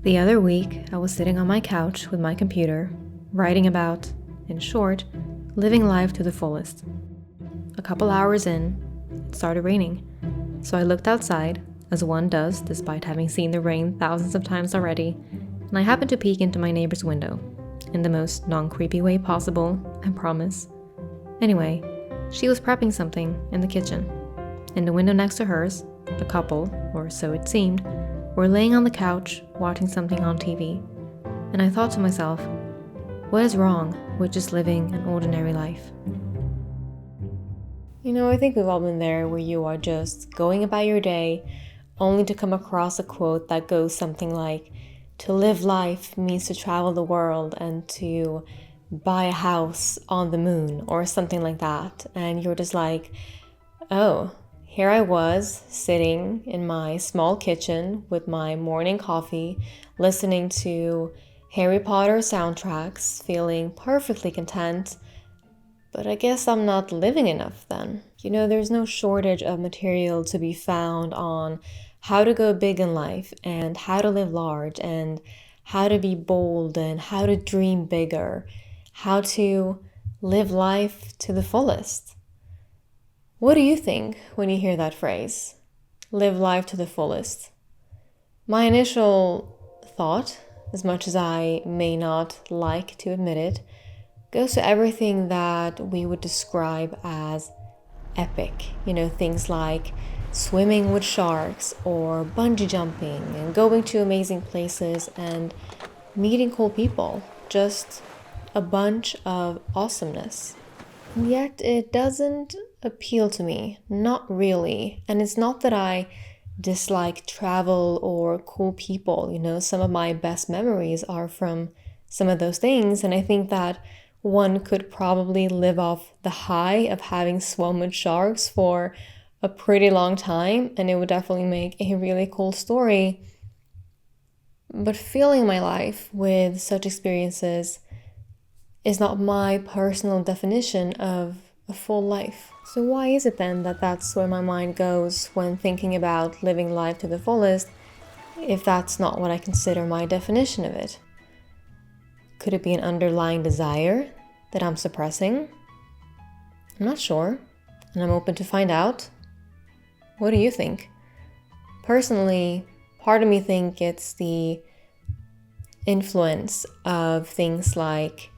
The other week, I was sitting on my couch with my computer, writing about, in short, living life to the fullest. A couple hours in, it started raining, so I looked outside, as one does despite having seen the rain thousands of times already, and I happened to peek into my neighbor's window, in the most non-creepy way possible, I promise. Anyway, she was prepping something in the kitchen. In the window next to hers, a couple, or so it seemed, were laying on the couch watching something on TV. And I thought to myself, what is wrong with just living an ordinary life? I think we've all been there where you are just going about your day only to come across a quote that goes something like, to live life means to travel the world and to buy a house on the moon, or something like that. And you're just like, oh, here I was sitting in my small kitchen with my morning coffee, listening to Harry Potter soundtracks, feeling perfectly content. But I guess I'm not living enough then. There's no shortage of material to be found on how to go big in life and how to live large and how to be bold and how to dream bigger, how to live life to the fullest. What do you think when you hear that phrase? Live life to the fullest. My initial thought, as much as I may not like to admit it, goes to everything that we would describe as epic. Things like swimming with sharks or bungee jumping and going to amazing places and meeting cool people. Just a bunch of awesomeness. And yet it doesn't appeal to me, not really. And it's not that I dislike travel or cool people. Some of my best memories are from some of those things, and I think that one could probably live off the high of having swum with sharks for a pretty long time, and it would definitely make a really cool story. But filling my life with such experiences is not my personal definition of a full life. So why is it then that that's where my mind goes when thinking about living life to the fullest, if that's not what I consider my definition of it? Could it be an underlying desire that I'm suppressing? I'm not sure, and I'm open to find out. What do you think? Personally, part of me think it's the influence of things like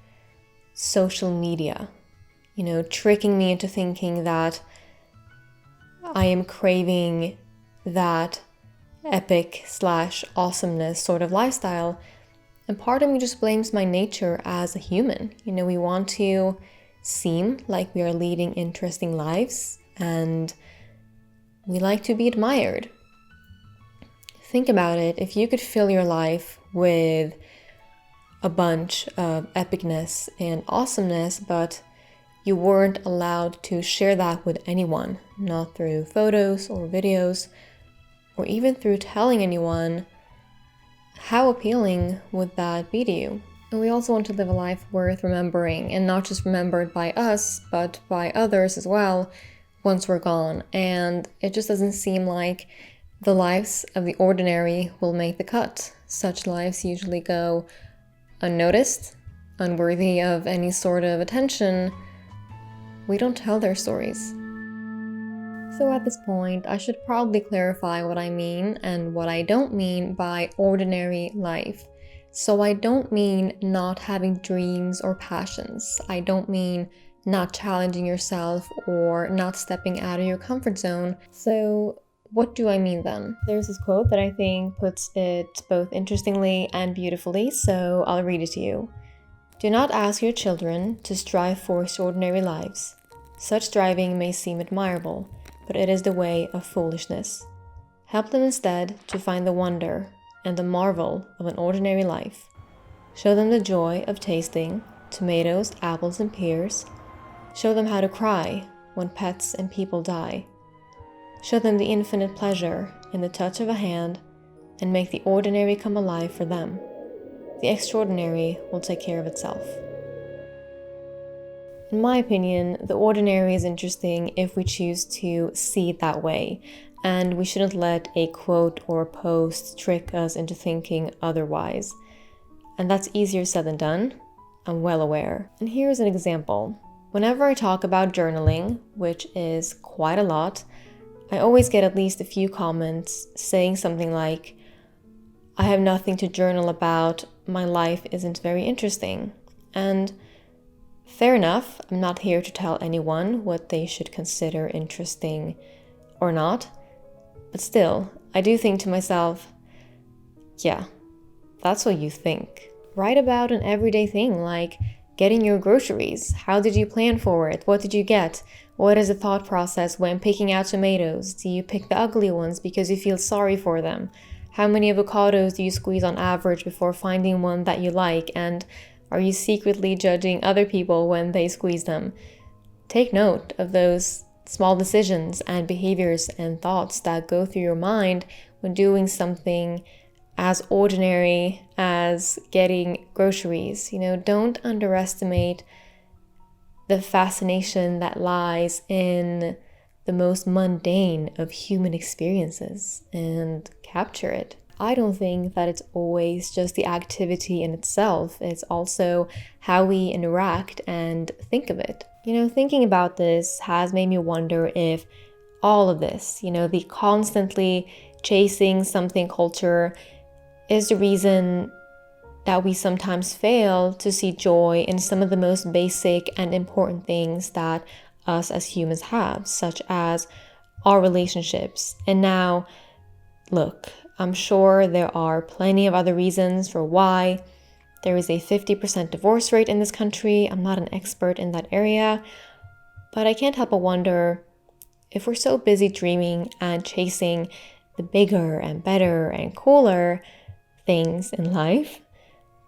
social media, tricking me into thinking that I am craving that epic/awesomeness sort of lifestyle. And part of me just blames my nature as a human. We want to seem like we are leading interesting lives and we like to be admired. Think about it. If you could fill your life with a bunch of epicness and awesomeness, but you weren't allowed to share that with anyone, not through photos or videos, or even through telling anyone, how appealing would that be to you? And we also want to live a life worth remembering, and not just remembered by us, but by others as well, once we're gone. And it just doesn't seem like the lives of the ordinary will make the cut. Such lives usually go unnoticed, unworthy of any sort of attention. We don't tell their stories. So at this point, I should probably clarify what I mean and what I don't mean by ordinary life. So I don't mean not having dreams or passions. I don't mean not challenging yourself or not stepping out of your comfort zone. So what do I mean then? There's this quote that I think puts it both interestingly and beautifully, so I'll read it to you. Do not ask your children to strive for extraordinary lives. Such striving may seem admirable, but it is the way of foolishness. Help them instead to find the wonder and the marvel of an ordinary life. Show them the joy of tasting tomatoes, apples, and pears. Show them how to cry when pets and people die. Show them the infinite pleasure in the touch of a hand and make the ordinary come alive for them. The extraordinary will take care of itself. In my opinion, the ordinary is interesting if we choose to see it that way. and we shouldn't let a quote or post trick us into thinking otherwise. And that's easier said than done, I'm well aware. And here's an example. Whenever I talk about journaling, which is quite a lot, I always get at least a few comments saying something like, I have nothing to journal about, my life isn't very interesting. And fair enough, I'm not here to tell anyone what they should consider interesting or not. But still, I do think to myself, yeah, that's what you think. Write about an everyday thing like getting your groceries. How did you plan for it? What did you get? What is the thought process when picking out tomatoes? Do you pick the ugly ones because you feel sorry for them? How many avocados do you squeeze on average before finding one that you like? And are you secretly judging other people when they squeeze them? Take note of those small decisions and behaviors and thoughts that go through your mind when doing something as ordinary as getting groceries. Don't underestimate the fascination that lies in the most mundane of human experiences and capture it. I don't think that it's always just the activity in itself. It's also how we interact and think of it. Thinking about this has made me wonder if all of this, the constantly chasing something culture is the reason that we sometimes fail to see joy in some of the most basic and important things that us as humans have, such as our relationships. And now, look, I'm sure there are plenty of other reasons for why there is a 50% divorce rate in this country. I'm not an expert in that area, but I can't help but wonder if we're so busy dreaming and chasing the bigger and better and cooler things in life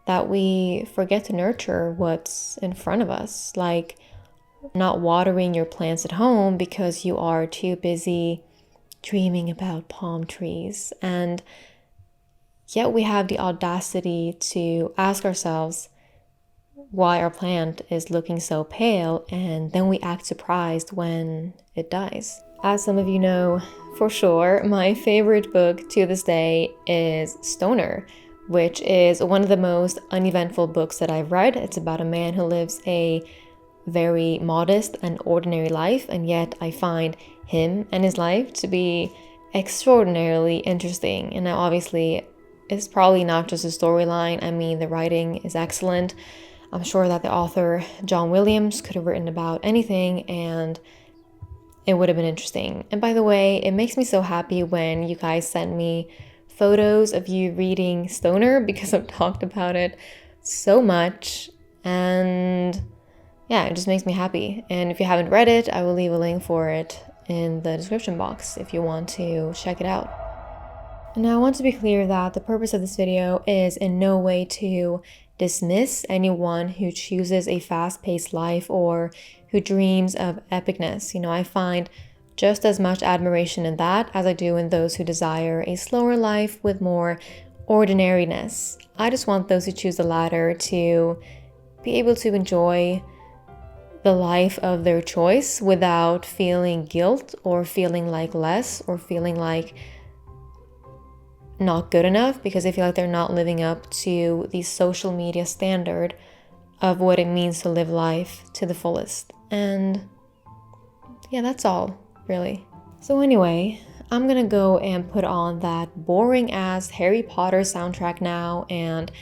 that we forget to nurture what's in front of us, like not watering your plants at home because you are too busy dreaming about palm trees. And yet we have the audacity to ask ourselves why our plant is looking so pale, and then we act surprised when it dies. As some of you know for sure, my favorite book to this day is Stoner, which is one of the most uneventful books that I've read. It's about a man who lives a very modest and ordinary life, and yet I find him and his life to be extraordinarily interesting. And now obviously it's probably not just a storyline. I mean, the writing is excellent. I'm sure that the author, John Williams, could have written about anything and it would have been interesting. And by the way, it makes me so happy when you guys send me photos of you reading Stoner, because I've talked about it so much. And yeah, it just makes me happy. And if you haven't read it, I will leave a link for it in the description box if you want to check it out. And now I want to be clear that the purpose of this video is in no way to dismiss anyone who chooses a fast-paced life or who dreams of epicness. I find just as much admiration in that as I do in those who desire a slower life with more ordinariness. I just want those who choose the latter to be able to enjoy the life of their choice without feeling guilt or feeling like less or feeling like not good enough because they feel like they're not living up to the social media standard of what it means to live life to the fullest. And yeah, that's all, really. So anyway, I'm gonna go and put on that boring ass Harry Potter soundtrack now and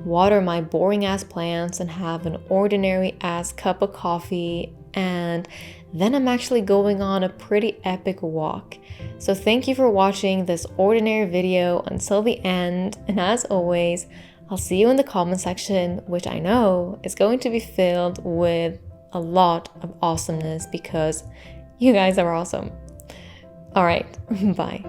water my boring ass plants and have an ordinary ass cup of coffee, and then I'm actually going on a pretty epic walk. So thank you for watching this ordinary video until the end, and as always, I'll see you in the comment section, which I know is going to be filled with a lot of awesomeness because you guys are awesome. All right, bye.